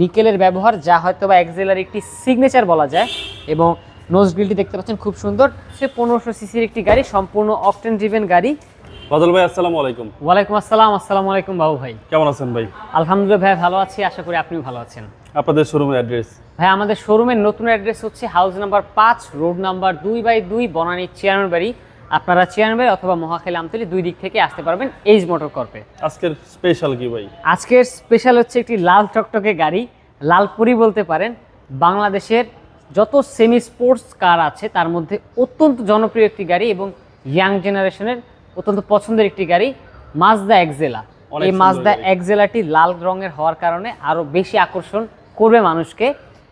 নিকেলের ব্যবহার যা হয়তো বা এক্সেলার একটি সিগনেচার বলা যায়। এবং নোজ গ্রিলটি দেখতে পাচ্ছেন খুব সুন্দর। সে 1500 সিসির একটি গাড়ি, সম্পূর্ণ অকটেন ড্রিভেন গাড়ি। বাদল ভাই আসসালামু আলাইকুম। ওয়ালাইকুম আসসালাম। আসসালামু আলাইকুম বাবু ভাই, কেমন আছেন ভাই? আলহামদুলিল্লাহ ভাই ভালো আছি, আশা করি আপনিও ভালো আছেন। আপনাদের শোরুমের অ্যাড্রেস? ভাই আমাদের শোরুমের নতুন অ্যাড্রেস হচ্ছে house number 5, road number 2/2, Banani chairman বাড়ি। আপনারা চেয়ারম্যান বাড়ি অথবা মহাখালী আমতলী দুই দিক থেকে আসতে পারবেন এইচ মোটর কর্পে। আজকের স্পেশাল কি ভাই? আজকের স্পেশাল হচ্ছে একটি লাল টকটকে গাড়ি, লালপুরি বলতে পারেন। বাংলাদেশের যত সেমি স্পোর্টস কার আছে তার মধ্যে অত্যন্ত জনপ্রিয় একটি গাড়ি এবং ইয়াং জেনারেশনের অত্যন্ত পছন্দের একটি গাড়ি, মাজদা এক্সেলা। এই মাজদা এক্সেলাটি লাল রঙের হওয়ার কারণে আরও বেশি আকর্ষণ করবে মানুষকে।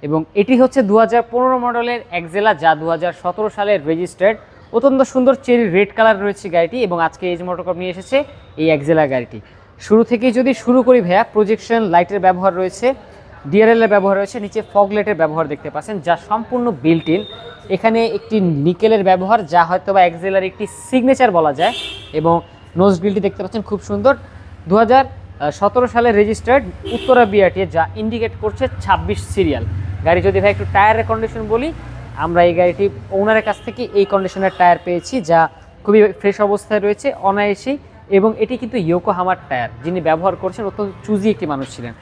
এবং এটি হচ্ছে 2015 মডেলের এক্সেলা, যা 2017 সালের রেজিস্টার্ড। অত্যন্ত সুন্দর চেরি রেড কালার রয়েছে গাড়িটি এবং আজকে এইচ মোটর কর্প নিয়ে এসেছে এই এক্সেলা গাড়িটি। শুরু থেকেই যদি শুরু করি ভাইয়া, প্রজেকশন লাইটের ব্যবহার রয়েছে, ডিআরএল এর ব্যবহার রয়েছে, নিচে ফগ লাইটের ব্যবহার দেখতে পাচ্ছেন যা সম্পূর্ণ বিল্ট ইন। এখানে একটি নিকেলের ব্যবহার যা হয়তো বা এক্সেলার একটি সিগনেচার বলা যায়। এবং নোজ গ্রিলটি দেখতে পাচ্ছেন খুব সুন্দর, 2017 সালের রেজিস্টার্ড উত্তরা বিআরটি, যা ইন্ডিকেট করছে 26 সিরিয়াল গাড়ি। যদি ভাই একটু টায়ারের কন্ডিশন বলি, আমরা এই গাড়িটি ওনারের কাছ থেকে এই কন্ডিশনের টায়ার পেয়েছি, যা খুবই ফ্রেশ অবস্থায় রয়েছে অনায়াসেই। এবং এটি কিন্তু ইয়োকোহামার টায়ার, যিনি ব্যবহার করছেন অত্যন্ত চুজি একটি মানুষ ছিলেন।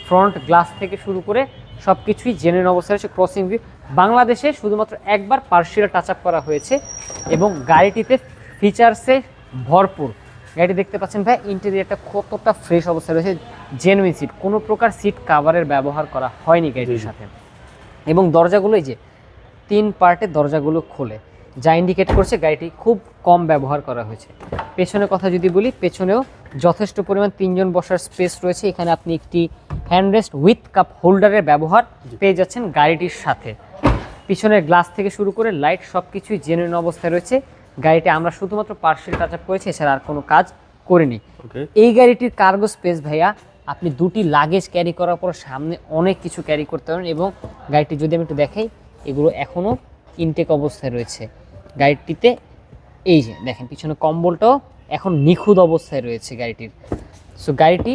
ফ্রন্ট গ্লাস থেকে শুরু করে সব কিছুই জেনুইন অবস্থায় রয়েছে। ক্রসিং ভিউ, বাংলাদেশে শুধুমাত্র একবার পার্সিয়াল টাচ আপ করা হয়েছে এবং গাড়িটিতে ফিচার্সে ভরপুর। গাড়িটি দেখতে পাচ্ছেন ভাই, ইন্টেরিয়রটা কতটা ফ্রেশ অবস্থায় রয়েছে, জেনুইন সিট, কোনো প্রকার সিট কাভারের ব্যবহার করা হয়নি গাড়িটির সাথে। এবং দরজাগুলো এই যে 3 পার্টে দরজাগুলো খোলে, যা ইন্ডিকেট করছে গাড়িটি খুব কম ব্যবহার করা হয়েছে। পেছনের কথা যদি বলি, পেছনেও যথেষ্ট পরিমাণ 3 জন বসার স্পেস রয়েছে। এখানে আপনি একটি হ্যান্ডরেস্ট উইথ কাপ হোল্ডারের ব্যবহার পেয়ে যাচ্ছেন গাড়িটির সাথে। পিছনের গ্লাস থেকে শুরু করে লাইট সব কিছুই জেনুইন অবস্থায় রয়েছে। গাড়িটি আমরা শুধুমাত্র পার্সিয়াল টাচ আপ করেছি, এছাড়া আর কোনো কাজ করিনি। এই গাড়িটির কার্গো স্পেস ভাইয়া, আপনি 2টি লাগেজ ক্যারি করার পর সামনে অনেক কিছু ক্যারি করতে পারেন। এবং গাড়িটি যদি আমি একটু দেখাই, এগুলো এখনও ইনটেক অবস্থায় রয়েছে গাড়িটিতে। এই যে দেখেন পিছনে কম্বলটাও এখন নিখুঁত অবস্থায় রয়েছে গাড়িটির। সো গাড়িটি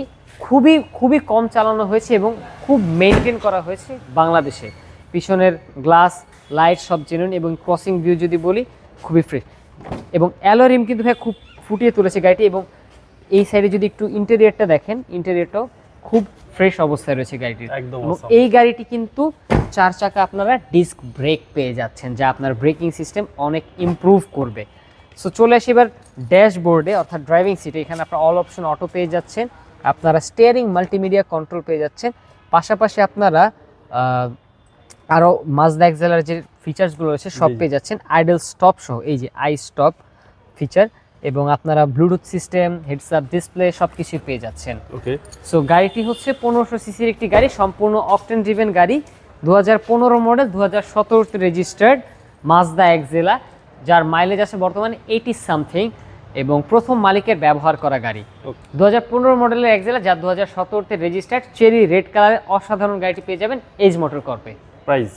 খুবই কম চালানো হয়েছে এবং খুব মেনটেন করা হয়েছে বাংলাদেশে। পিছনের গ্লাস লাইট সব জেনুইন এবং ক্রসিং ভিউ যদি বলি খুবই ফ্রেশ। এবং অ্যালয় রিম কিন্তু ভাই খুব ফুটিয়ে তুলেছে গাড়িটি। এবং এই সাইডে যদি একটু ইন্টেরিয়রটা দেখেন, ইন্টেরিয়রটাও খুব ফ্রেশ অবস্থায় রয়েছে গাড়িটির। এবং এই গাড়িটি কিন্তু 4 চাকা আপনারা ডিস্ক ব্রেক পেয়ে যাচ্ছেন, যা আপনার ব্রেকিং সিস্টেম অনেক ইমপ্রুভ করবে। সো চলে আসি এবার ড্যাশবোর্ডে, অর্থাৎ ড্রাইভিং সিটে। এখানে আপনারা অল অপশন অটো পেয়ে যাচ্ছেন, আপনারা স্টিয়ারিং মাল্টিমিডিয়া কন্ট্রোল পেয়ে যাচ্ছেন। পাশাপাশি আপনারা আরও মাজদা এক্সেলার যে ফিচার্সগুলো রয়েছে সব পেয়ে যাচ্ছেন, আইডল স্টপ সহ। এই যে আই স্টপ ফিচার, এবং আপনারা bluetooth system, heads up display সব কিছু পেয়ে যাচ্ছেন। ওকে, সো গাড়িটি হচ্ছে 1500 সিসির একটি গাড়ি, সম্পূর্ণ অকটেন ড্রিভেন গাড়ি, 2015 মডেল, 2017 রেজিস্টার্ড মাজদা এক্সেলা, যার মাইলেজ আছে বর্তমানে 80 সামথিং এবং প্রথম মালিকের ব্যবহার করা গাড়ি। 2015 মডেলের এক্সেলা, যা 2017 রেজিস্টার্ড, চেরি রেড কালারের অসাধারণ গাড়িটি পেয়ে যাবেন এইচ মোটর কর্পে। প্রাইস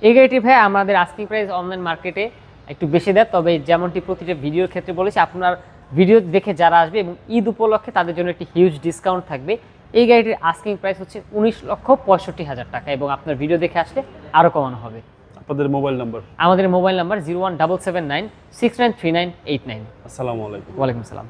এই গাড়িটি ভাই আমাদের আস্কিং প্রাইস অনলাইন মার্কেটে একটু বেশি দেয়, তবে যেমনটি প্রতিটা ভিডিওর ক্ষেত্রে বলেছি, আপনার ভিডিও দেখে যারা আসবে এবং ঈদ উপলক্ষে তাদের জন্য একটি হিউজ ডিসকাউন্ট থাকবে। এই গাড়িটির আস্কিং প্রাইস হচ্ছে 19,65,000 টাকা এবং আপনার ভিডিও দেখে আসলে আরও কমানো হবে। আপনাদের মোবাইল নাম্বার? আমাদের মোবাইল নাম্বার 01779693989। আসসালামু আলাইকুম। ওয়ালাইকুম আসসালাম।